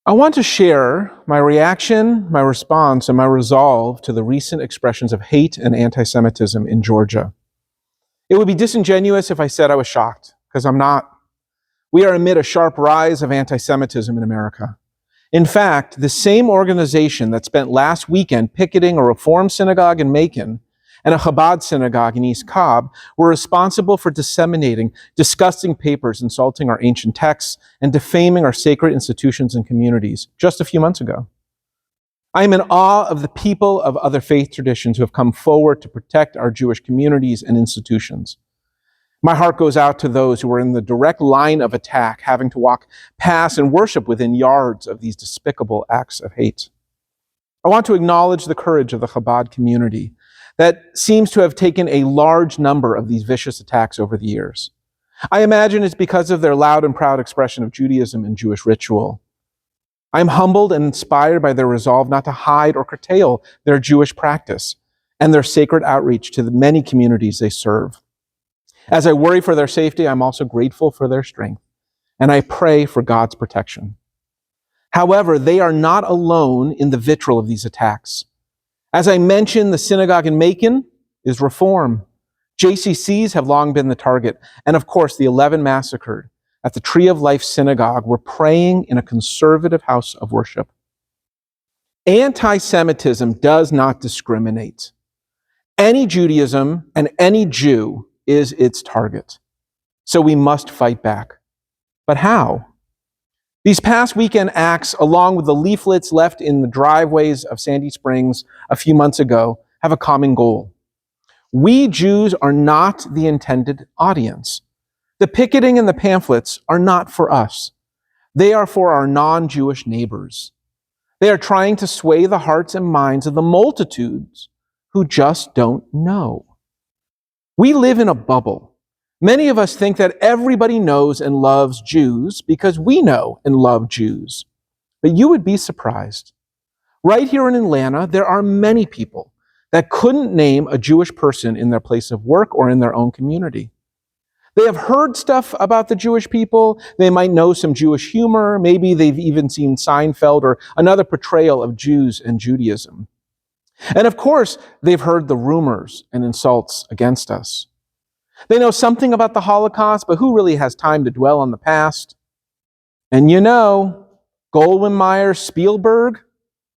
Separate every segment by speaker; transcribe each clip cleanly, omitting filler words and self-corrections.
Speaker 1: I want to share my reaction, my response, and my resolve to the recent expressions of hate and anti-Semitism in Georgia. It would be disingenuous if I said I was shocked, because I'm not. We are amid a sharp rise of anti-Semitism in America. In fact, the same organization that spent last weekend picketing a Reform synagogue in Macon and a Chabad synagogue in East Cobb were responsible for disseminating disgusting papers insulting our ancient texts and defaming our sacred institutions and communities just a few months ago. I am in awe of the people of other faith traditions who have come forward to protect our Jewish communities and institutions. My heart goes out to those who were in the direct line of attack, having to walk past and worship within yards of these despicable acts of hate. I want to acknowledge the courage of the Chabad community that seems to have taken a large number of these vicious attacks over the years. I imagine it's because of their loud and proud expression of Judaism and Jewish ritual. I am humbled and inspired by their resolve not to hide or curtail their Jewish practice and their sacred outreach to the many communities they serve. As I worry for their safety, I'm also grateful for their strength, and I pray for God's protection. However, they are not alone in the vitriol of these attacks. As I mentioned, the synagogue in Macon is Reform. JCCs have long been the target, and of course, the 11 massacred at the Tree of Life Synagogue were praying in a conservative house of worship. Anti-Semitism does not discriminate. Any Judaism and any Jew is its target. So we must fight back. But how? These past weekend acts, along with the leaflets left in the driveways of Sandy Springs a few months ago, have a common goal. We Jews are not the intended audience. The picketing and the pamphlets are not for us. They are for our non-Jewish neighbors. They are trying to sway the hearts and minds of the multitudes who just don't know. We live in a bubble. Many of us think that everybody knows and loves Jews because we know and love Jews. But you would be surprised. Right here in Atlanta, there are many people that couldn't name a Jewish person in their place of work or in their own community. They have heard stuff about the Jewish people. They might know some Jewish humor. Maybe they've even seen Seinfeld or another portrayal of Jews and Judaism. And of course, they've heard the rumors and insults against us. They know something about the Holocaust, but who really has time to dwell on the past? And you know, Goldwyn Mayer, Spielberg,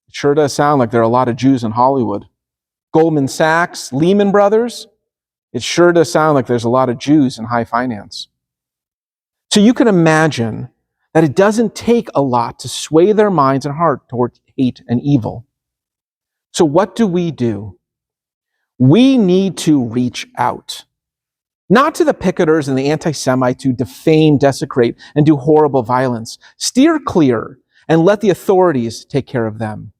Speaker 1: it sure does sound like there are a lot of Jews in Hollywood. Goldman Sachs, Lehman Brothers, it sure does sound like there's a lot of Jews in high finance. So you can imagine that it doesn't take a lot to sway their minds and heart toward hate and evil. So what do? We need to reach out. Not to the picketers and the anti-Semites who defame, desecrate, and do horrible violence. Steer clear and let the authorities take care of them.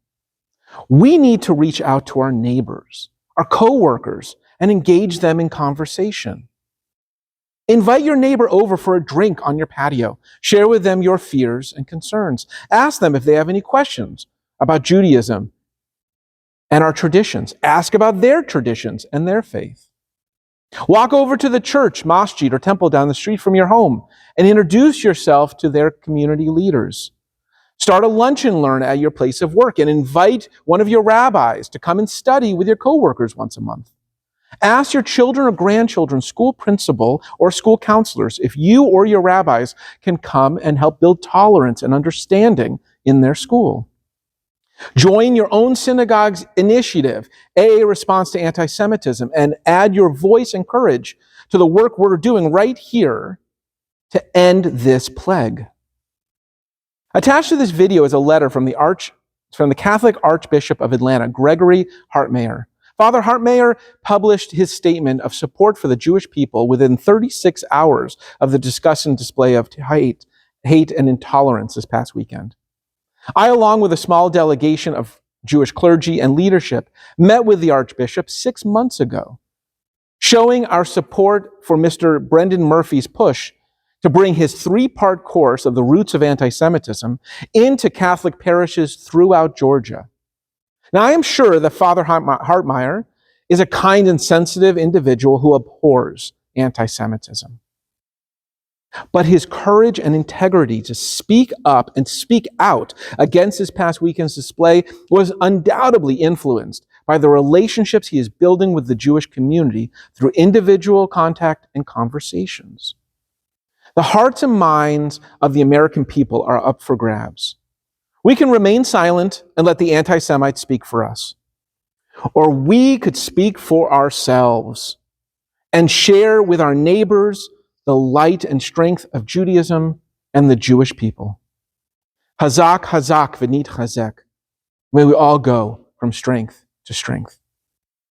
Speaker 1: We need to reach out to our neighbors, our co-workers, and engage them in conversation. Invite your neighbor over for a drink on your patio. Share with them your fears and concerns. Ask them if they have any questions about Judaism and our traditions. Ask about their traditions and their faith. Walk over to the church, masjid, or temple down the street from your home and introduce yourself to their community leaders. Start a lunch and learn at your place of work and invite one of your rabbis to come and study with your coworkers once a month. Ask your children or grandchildren, school principal or school counselors if you or your rabbis can come and help build tolerance and understanding in their school. Join your own synagogue's initiative, AA Response to Antisemitism, and add your voice and courage to the work we're doing right here to end this plague. Attached to this video is a letter from the Catholic Archbishop of Atlanta, Gregory Hartmayer. Father Hartmayer published his statement of support for the Jewish people within 36 hours of the disgusting display of hate and intolerance this past weekend. I, along with a small delegation of Jewish clergy and leadership, met with the Archbishop 6 months ago, showing our support for Mr. Brendan Murphy's push to bring his 3-part course of the roots of anti-Semitism into Catholic parishes throughout Georgia. Now, I am sure that Father Hartmayer is a kind and sensitive individual who abhors anti-Semitism. But his courage and integrity to speak up and speak out against this past weekend's display was undoubtedly influenced by the relationships he is building with the Jewish community through individual contact and conversations. The hearts and minds of the American people are up for grabs. We can remain silent and let the anti-Semites speak for us. Or we could speak for ourselves and share with our neighbors the light and strength of Judaism and the Jewish people. Hazak, hazak, v'nit chazek. May we all go from strength to strength.